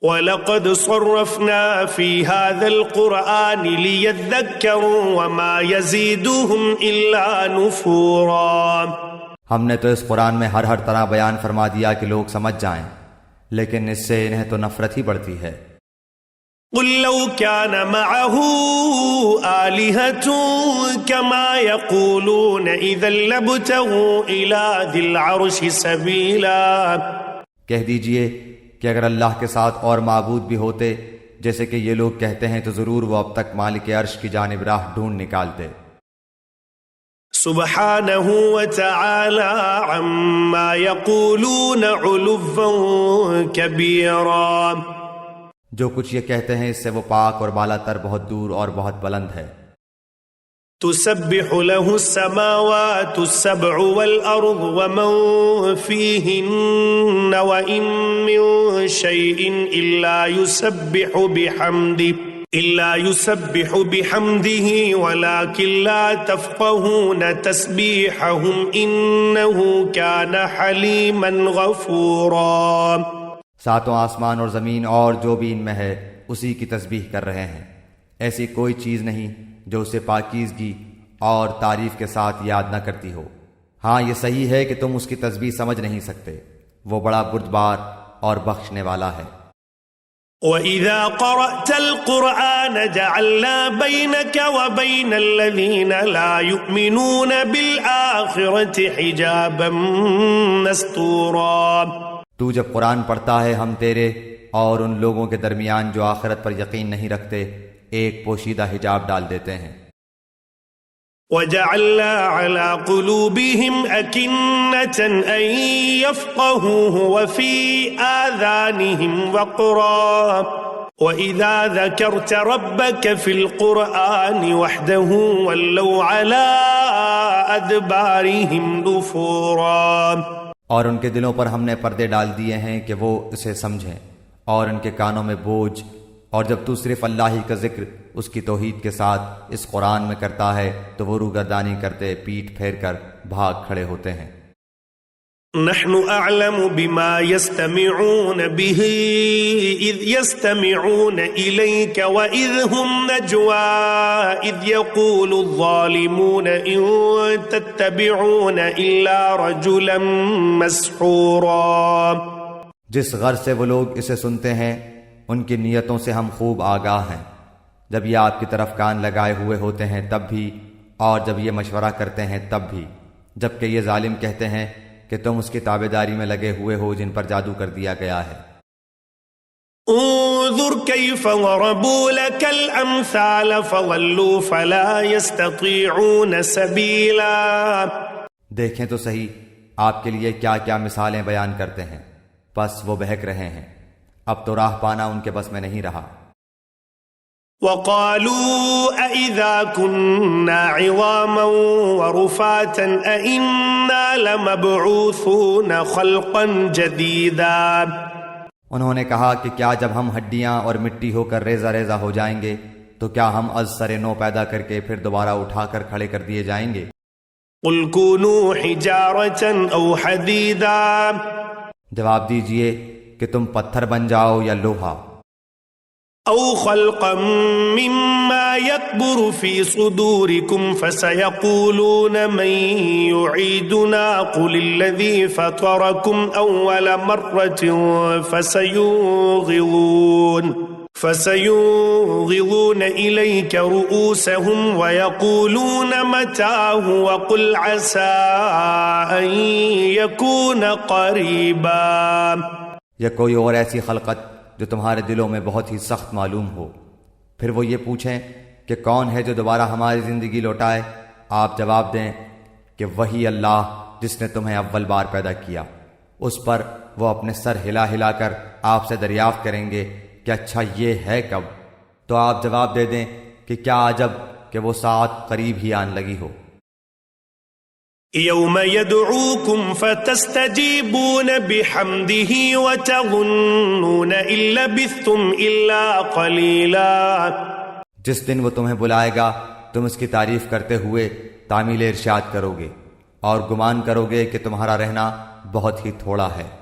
وَلَقَدْ صَرَّفْنَا فِي هَذَا الْقُرْآنِ لِيَذَّكَّرُوا وَمَا يَزِيدُهُمْ إِلَّا نُفُورًا۔ ہم نے تو اس قرآن میں ہر طرح بیان فرما دیا کہ لوگ سمجھ جائیں، لیکن اس سے انہیں تو نفرت ہی بڑھتی ہے۔ قُلْ لَوْ كَانَ مَعَهُ آلِهَةٌ كَمَا يَقُولُونَ إِذًا لَابْتَغُوا إِلَى ذِي الْعَرْشِ سَبِيلًا۔ کہہ دیجئے کہ اگر اللہ کے ساتھ اور معبود بھی ہوتے جیسے کہ یہ لوگ کہتے ہیں تو ضرور وہ اب تک مالک عرش کی جانب راہ ڈھونڈ نکالتے۔ سبحانہ وتعالی عما یقولون علوا کبیرا۔ جو کچھ یہ کہتے ہیں اس سے وہ پاک اور بالا تر، بہت دور اور بہت بلند ہے۔ تسبح له السماوات السبع والأرض ومن فيهن وإن من شيء إلا يسبح بحمده ولكن لا تفقهون تسبيحهم إنه كان حليما غفورا۔ ساتوں آسمان اور زمین اور جو بھی ان میں ہے اسی کی تسبیح کر رہے ہیں، ایسی کوئی چیز نہیں جو اسے پاکیزگی اور تعریف کے ساتھ یاد نہ کرتی ہو۔ ہاں یہ صحیح ہے کہ تم اس کی تسبیح سمجھ نہیں سکتے، وہ بڑا بردبار اور بخشنے والا ہے۔ وَإِذَا قَرَأْتَ الْقُرْآنَ جَعَلْنَا بَيْنَكَ وَبَيْنَ الَّذِينَ لَا يُؤْمِنُونَ بِالْآخِرَةِ حِجَابًا مَسْتُورًا۔ تو جب قرآن پڑھتا ہے ہم تیرے اور ان لوگوں کے درمیان جو آخرت پر یقین نہیں رکھتے ایک پوشیدہ حجاب ڈال دیتے ہیں۔ وَجَعَلْنَا عَلَىٰ قُلُوبِهِمْ أَكِنَّةً أَن يَفْقَهُوهُ وَفِي آذَانِهِمْ وَقْرًا وَإِذَا ذَكَرْتَ رَبَّكَ فِي الْقُرْآنِ وَحْدَهُ وَلَّوْا عَلَىٰ أَدْبَارِهِمْ نُفُورًا۔ اور ان کے دلوں پر ہم نے پردے ڈال دیے ہیں کہ وہ اسے سمجھیں، اور ان کے کانوں میں بوجھ، اور جب تو صرف اللہ ہی کا ذکر اس کی توحید کے ساتھ اس قرآن میں کرتا ہے تو وہ روگردانی کرتے پیٹھ پھیر کر بھاگ کھڑے ہوتے ہیں۔ نحن اعلم بما يستمعون به اذ يستمعون اليك واذ هم نجوى اذ يقول الظالمون ان تتبعون الا رجلا مسحورا۔ جس غرض سے وہ لوگ اسے سنتے ہیں ان کی نیتوں سے ہم خوب آگاہ ہیں، جب یہ آپ کی طرف کان لگائے ہوئے ہوتے ہیں تب بھی، اور جب یہ مشورہ کرتے ہیں تب بھی، جبکہ یہ ظالم کہتے ہیں کہ تم اس کی تابعداری میں لگے ہوئے ہو جن پر جادو کر دیا گیا ہے۔ انظر كيف ضربوا لك الامثال فضلوا فلا يستطيعون سبيلا۔ دیکھیں تو صحیح آپ کے لیے کیا کیا مثالیں بیان کرتے ہیں، پس وہ بہک رہے ہیں، اب تو راہ پانا ان کے بس میں نہیں رہا۔ وَقَالُوا أَإِذَا كُنَّا عِظَامًا وَرُفَاتًا أَإِنَّا لَمَبْعُوثُونَ خَلْقًا جَدِيدًا۔ انہوں نے کہا کہ کیا جب ہم ہڈیاں اور مٹی ہو کر ریزہ ریزہ ہو جائیں گے تو کیا ہم از سر نو پیدا کر کے پھر دوبارہ اٹھا کر کھڑے کر دیے جائیں گے؟ قُلْ كُونُوا حِجَارَةً أَوْ حَدِيدًا۔ جواب دیجئے کہ تم پتھر بن جاؤ یا لوہا، او خلقا مما يكبر في صدوركم فسيقولون من يعيدنا قل الذي فطركم اول مرة فسينغضون اليك رؤوسهم ويقولون متاه وقل عسى ان يكون قريبا۔ یا کوئی اور ایسی خلقت جو تمہارے دلوں میں بہت ہی سخت معلوم ہو، پھر وہ یہ پوچھیں کہ کون ہے جو دوبارہ ہماری زندگی لوٹائے، آپ جواب دیں کہ وہی اللہ جس نے تمہیں اول بار پیدا کیا۔ اس پر وہ اپنے سر ہلا ہلا کر آپ سے دریافت کریں گے کہ اچھا یہ ہے کب؟ تو آپ جواب دے دیں کہ کیا عجب کہ وہ ساعت قریب ہی آن لگی ہو۔ یوم یدعوکم فتستجیبون بحمدہ وتظنون ان لبثتم الا قلیلا۔ جس دن وہ تمہیں بلائے گا تم اس کی تعریف کرتے ہوئے تعمیل ارشاد کرو گے اور گمان کرو گے کہ تمہارا رہنا بہت ہی تھوڑا ہے۔